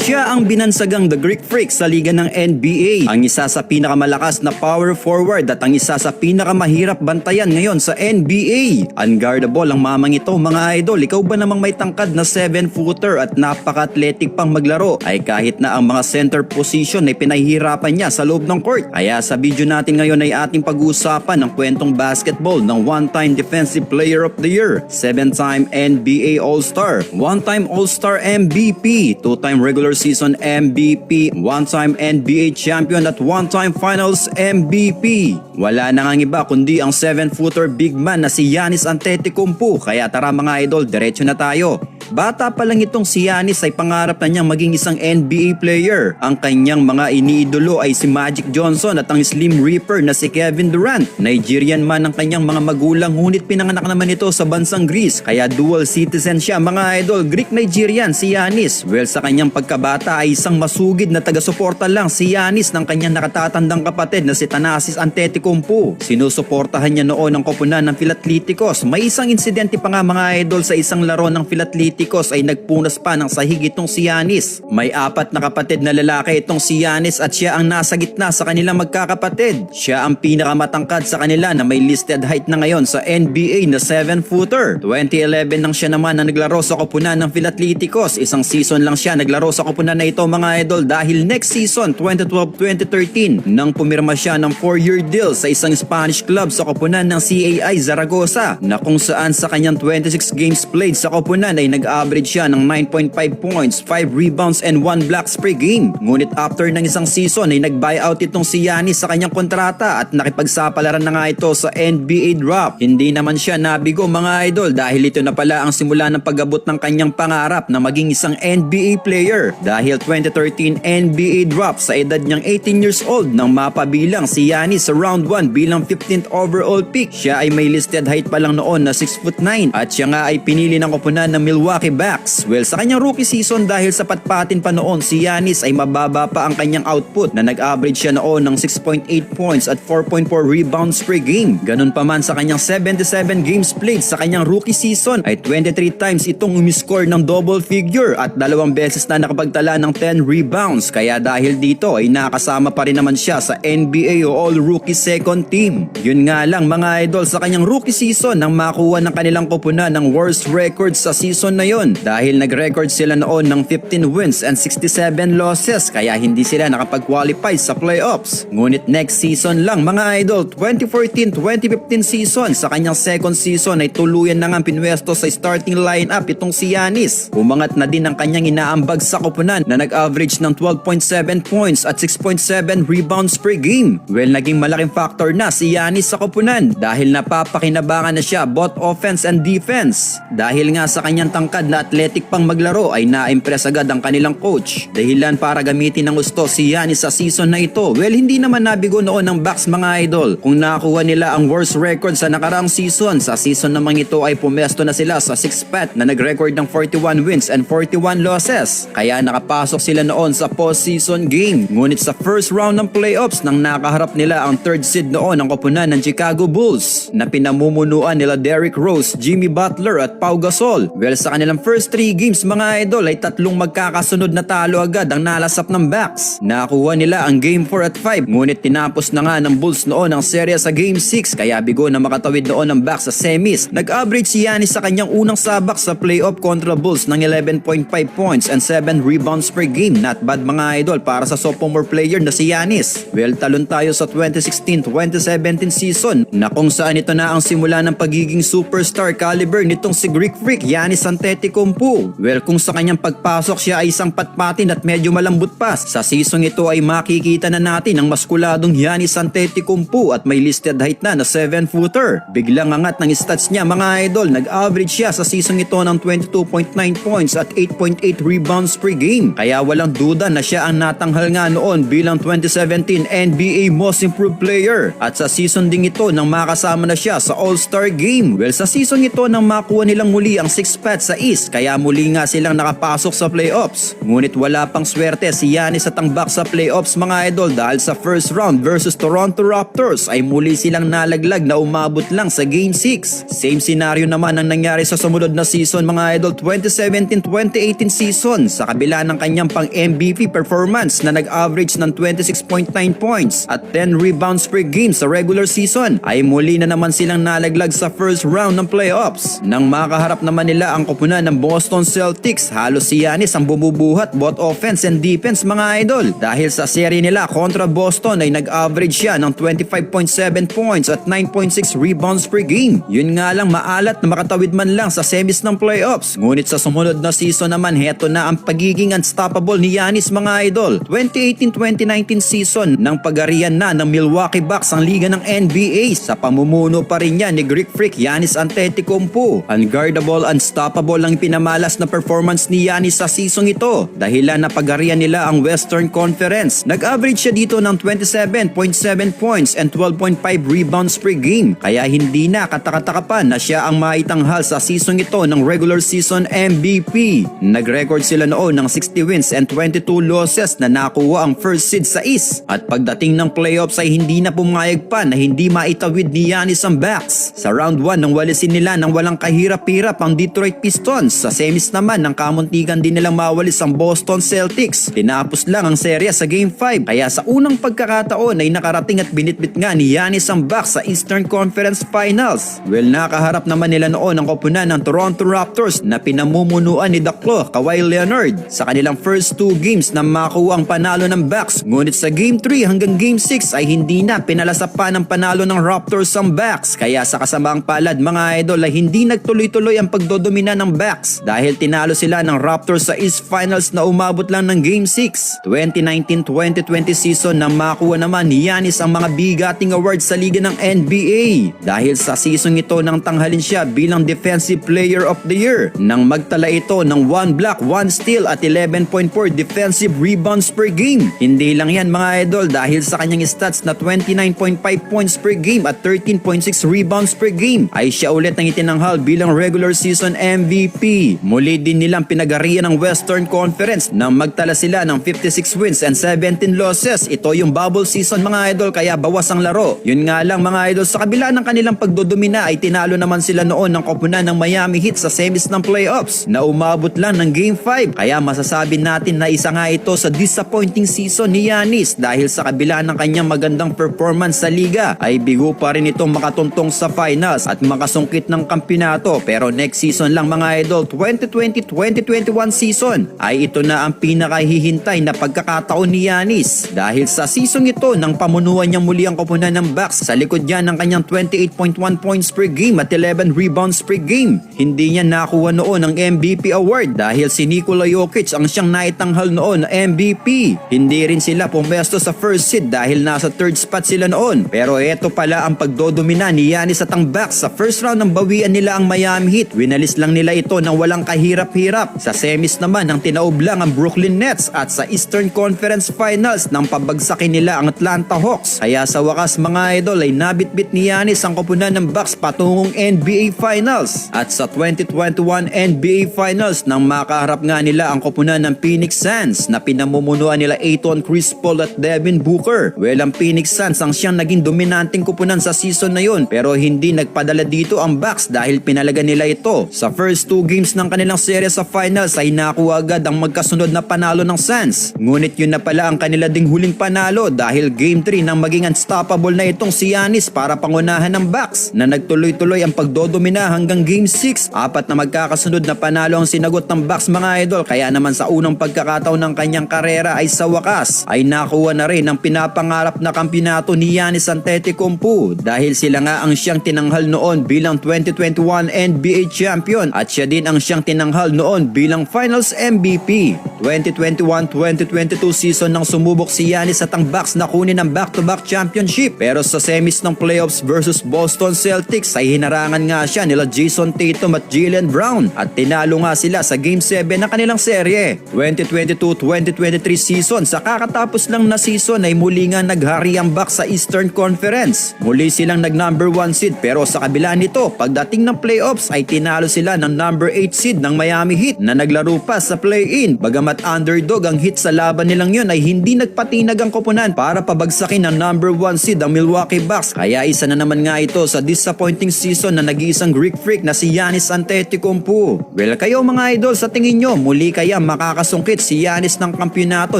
Siya ang binansagang The Greek Freak sa liga ng NBA, ang isa sa pinakamalakas na power forward at ang isa sa pinakamahirap bantayan ngayon sa NBA. Unguardable ang mamang ito mga idol. Ikaw ba namang may tangkad na 7-footer at napaka-athletic pang maglaro ay kahit na ang mga center position ay pinahihirapan niya sa loob ng court. Kaya sa video natin ngayon ay ating pag-uusapan ang kwentong basketball ng one-time Defensive Player of the Year, 7-time NBA All-Star, one-time All-Star MVP, two-time regular season MVP, one-time NBA champion at one-time finals MVP. Wala na ngang iba kundi ang 7-footer big man na si Giannis Antetokounmpo. Kaya tara mga idol, diretso na tayo. Bata pa lang itong si Giannis ay pangarap na niyang maging isang NBA player. Ang kanyang mga iniidolo ay si Magic Johnson at ang Slim Reaper na si Kevin Durant. Nigerian man ang kanyang mga magulang ngunit pinanganak naman ito sa bansang Greece. Kaya dual citizen siya mga idol, Greek-Nigerian si Giannis. Well, sa kanyang pagkabata ay isang masugid na taga-suporta lang si Giannis ng kanyang nakatatandang kapatid na si Thanasis Antetokounmpo. Sinusuportahan niya noon ang koponan ng Philatleticos. May isang insidente pa nga mga idol sa isang laro ng Philatleticos ay nagpunas pa ng sahig itong si Giannis. May 4 na kapatid na lalaki itong si Giannis at siya ang nasa gitna sa kanilang magkakapatid. Siya ang pinakamatangkad sa kanila na may listed height na ngayon sa NBA na 7-footer. 2011 nang siya naman na naglaro sa koponan ng Philatleticos. Isang season lang siya naglaro sa koponan na ito mga idol dahil next season 2012-2013 nang pumirma siya ng 4-year deal sa isang Spanish club sa koponan ng CAI Zaragoza na kung saan sa kanyang 26 games played sa koponan ay nag-average siya ng 9.5 points, 5 rebounds and 1 blocks per game. Ngunit after ng isang season ay nag-buyout itong si Giannis sa kanyang kontrata at nakipagsapalaran na nga ito sa NBA draft. Hindi naman siya nabigo mga idol dahil ito na pala ang simula ng pag-abot ng kanyang pangarap na maging isang NBA player. Dahil 2013 NBA draft sa edad niyang 18 years old nang mapabilang si Giannis sa round 1 bilang 15th overall pick. Siya ay may listed height pa lang noon na 6'9" at siya nga ay pinili ng koponan ng Milwaukee Bucks. Well, sa kanyang rookie season dahil sa patpatin pa noon si Giannis ay mababa pa ang kanyang output na nag-average siya noon ng 6.8 points at 4.4 rebounds per game. Ganun pa man sa kanyang 77 games played sa kanyang rookie season ay 23 times itong umiscore ng double figure at 2 beses na nakapagtala ng 10 rebounds. Kaya dahil dito ay nakasama pa rin naman siya sa NBA All-Rookie Second Team. Yun nga lang mga idol, sa kanyang rookie season nang makuha ng kanilang koponan ng worst record sa season na yon dahil nag-record sila noon ng 15 wins and 67 losses kaya hindi sila nakapag-qualify sa playoffs. Ngunit next season lang mga idol, 2014-2015 season, sa kanyang second season ay tuluyan na nga pinwesto sa starting lineup itong si Giannis. Umangat na din ang kanyang inaambag sa koponan na nag-average ng 12.7 points at 6.7 rebounds per game. Well, naging malaking factor na si Giannis sa koponan dahil napapakinabangan na siya both offense and defense. Dahil nga sa kanyang tangkad na athletic pang maglaro ay na-impress agad ang kanilang coach. Dahilan para gamitin ng gusto si Giannis sa season na ito. Well, hindi naman nabigo noon ng Bucks mga idol. Kung nakakuha nila ang worst record sa nakaraang season, sa season naman ito ay pumesto na sila sa 6th spot na nag-record ng 41 wins and 41 losses. Kaya nakapasok sila noon sa postseason game. Ngunit sa first round ng playoffs nang nakaharap nila ang 3rd seed noon ang koponan ng Chicago Bulls na pinamumunuan nila Derrick Rose, Jimmy Butler at Pau Gasol. Well, sa kanilang first 3 games mga idol ay 3 magkakasunod na talo agad ang nalasap ng Bucks. Nakuha nila ang game 4 at 5 ngunit tinapos na nga ng Bulls noon ang serya sa game 6 kaya bigo na makatawid noon ng Bucks sa semis. Nag-average si Giannis sa kanyang unang sabak sa playoff kontra Bulls ng 11.5 points and 7 rebounds per game. Not bad mga idol para sa sophomore player na si Giannis. Well, talon tayo sa 2016-2017 season na kung saan ito na ang simula ng pagiging superstar caliber nitong si Greek Freak Giannis Antetokounmpo. Well, kung sa kanyang pagpasok siya ay isang patpatin at medyo malambot pa, sa season ito ay makikita na natin ang maskuladong Giannis Antetokounmpo at may listed height na 7-footer. Biglang angat ng stats niya mga idol, nag-average siya sa season ito ng 22.9 points at 8.8 rebounds per game. Kaya walang duda na siya ang natanghal nga noon bilang 2017 NBA Most Improved Player. At sa season ding ito nang makasama na siya sa All-Star Game. Well, sa season ito nang makuha nilang muli ang 6th spot sa East kaya muli nga silang nakapasok sa playoffs. Ngunit wala pang swerte si Giannis at ang Bucks sa playoffs mga idol dahil sa first round versus Toronto Raptors ay muli silang nalaglag na umabot lang sa Game 6. Same scenario naman ang nangyari sa sumunod na season mga idol 2017-2018 season sa kabila ng kanyang pang MVP performance na nag-average ng 26.9 points at 10 rebounds per game sa regular season ay muli na naman silang nalaglag sa first round ng playoffs. Nang makaharap naman nila ang koponan ng Boston Celtics, halos si Giannis ang bumubuhat both offense and defense mga idol dahil sa serye nila kontra Boston ay nag-average siya ng 25.7 points at 9.6 rebounds per game. Yun nga lang maalat na makatawid man lang sa semis ng playoffs. Ngunit sa sumunod na season naman heto na ang pagiging unstoppable ni Giannis mga idol. 2018-2019 season nang pagarian na ng Milwaukee Bucks ang liga ng NBA sa pamumuno pa rin niya ni Greek Freak Giannis Antetokounmpo. Unguardable, unstoppable ang pinamalas na performance ni Giannis sa season ito dahilan na pagarian nila ang Western Conference. Nag-average siya dito ng 27.7 points and 12.5 rebounds per game kaya hindi na katakataka pa na siya ang maitanghal sa season ito ng regular season MVP. Nag-record sila noon ng 60 wins and 22 losses na nakuha ang first seed sa East at pagdating ng playoffs ay hindi na pumayag pa na hindi maitawid ni Giannis ang Bucks. Sa round 1 nang walisin nila nang walang kahirap-hirap ang Detroit Pistons, sa semis naman ng kamuntikan din nilang mawalis ang Boston Celtics. Tinapos lang ang serya sa Game 5 kaya sa unang pagkakataon ay nakarating at binitbit nga ni Giannis ang Bucks sa Eastern Conference Finals. Well, nakaharap naman nila noon ang koponan ng Toronto Raptors na pinamumunuan ni Daklo, Kawhi Leonard sa kanilang first 2 games na makuha ang panalo ng Bucks. Ngunit sa Game 3 hanggang Game 6 ay hindi na pinalasa pa ng panalo ng Raptors ang Bucks kaya sa kasamaang palad mga idol ay hindi nagtuloy-tuloy ang pagdodomina ng Bucks dahil tinalo sila ng Raptors sa East Finals na umabot lang ng Game 6. 2019-2020 season na makuha naman ni Giannis ang mga bigating awards sa liga ng NBA dahil sa season ito nang tanghalin siya bilang Defensive Player of the Year nang magtala ito ng 1 block, 1 steal at 11.4 defensive rebounds per game. Hindi lang yan mga idol dahil sa kanyang stats na 29.5 points per game at 13.6 rebounds per game ay siya ulit ang itinanghal bilang regular season MVP. Muli din nilang pinagarian ng Western Conference nang magtala sila ng 56 wins and 17 losses. Ito yung bubble season mga idol kaya bawas ang laro. Yun nga lang mga idol sa kabila ng kanilang pagdodomina ay tinalo naman sila noon ng koponan ng Miami Heat sa semis ng playoffs na umabot lang ng Game 5 kaya masasabi natin na isa nga ito sa disappointing season ni Giannis dahil sa kabila ng kanyang magandang performance sa liga ay bigo pa rin itong makatuntong sa finals at makasungkit ng kampyonato pero next season lang mga idol 2020-2021 season ay ito na ang pinakahihintay na pagkakataon ni Giannis dahil sa season ito nang pamunuan niya muli ang koponan ng Bucks sa likod niya ng kanyang 28.1 points per game at 11 rebounds per game. Hindi niya nakuha noon ang MVP award dahil si Nikola Jokic ang siyang naitanghal noon na MVP. Hindi rin sila pumesto sa first seed dahil nasa third spot sila noon. Pero eto pala ang pagdodomina ni Giannis at ang Bucks. Sa first round ng bawian nila ang Miami Heat. Winalis lang nila ito ng walang kahirap-hirap. Sa semis naman ang tinaob lang ang Brooklyn Nets at sa Eastern Conference Finals nang pabagsakin nila ang Atlanta Hawks. Kaya sa wakas mga idol ay nabitbit ni Giannis ang koponan ng Bucks patungong NBA Finals. At sa 2021 NBA Finals nang makaharap nga nila ang koponan ng Phoenix Suns na pinamumunuan nila Ayton, Chris Paul at Devin Booker. Well, ang Phoenix Suns ang siyang naging dominanteng koponan sa season na yun pero hindi nagpadala dito ang Bucks dahil pinalaga nila ito. Sa first 2 games ng kanilang serye sa finals ay nakuha agad ang magkasunod na panalo ng Suns. Ngunit yun na pala ang kanila ding huling panalo dahil Game 3 nang maging unstoppable na itong si Giannis para pangunahan ng Bucks na nagtuloy-tuloy ang pagdodomina hanggang Game 6. 4 na magkakasunod na panalo ang sinagot ng Bucks mga idol kaya naman sa unang pagkakataon ng kanyang karera ay sa wakas ay nakuha na rin ang pinapangarap na kampyonato ni Giannis Antetokounmpo dahil sila nga ang siyang tinanghal noon bilang 2021 NBA champion at siya din ang siyang tinanghal noon bilang Finals MVP. 2021-2022 season nang sumubok si Giannis at ang Bucks na kunin ang back-to-back championship pero sa semis ng playoffs versus Boston Celtics ay hinarangan nga siya nila Jason Tatum at Jaylen Brown at tinalo nga sila sa Game 7 ng kanilang serye. 2022-2023 season sa kakatapos lang na season ay muli nga naghari ang Bucks sa Eastern Conference. Muli silang nag number 1 seed pero sa kabila nito pagdating ng playoffs ay tinalo sila ng number 8 seed ng Miami Heat na naglaro pa sa play-in. Bagamat underdog ang Heat sa laban nilang yun ay hindi nagpatinag ang koponan para pabagsakin ang number 1 seed ang Milwaukee Bucks. Kaya isa na naman nga ito sa disappointing season na nag-iisang Greek Freak na si Giannis Antetokounmpo. Well, kayo mga idol, sa tingin nyo, muli kaya makakasungkit si Giannis ng kampyonato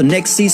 next season?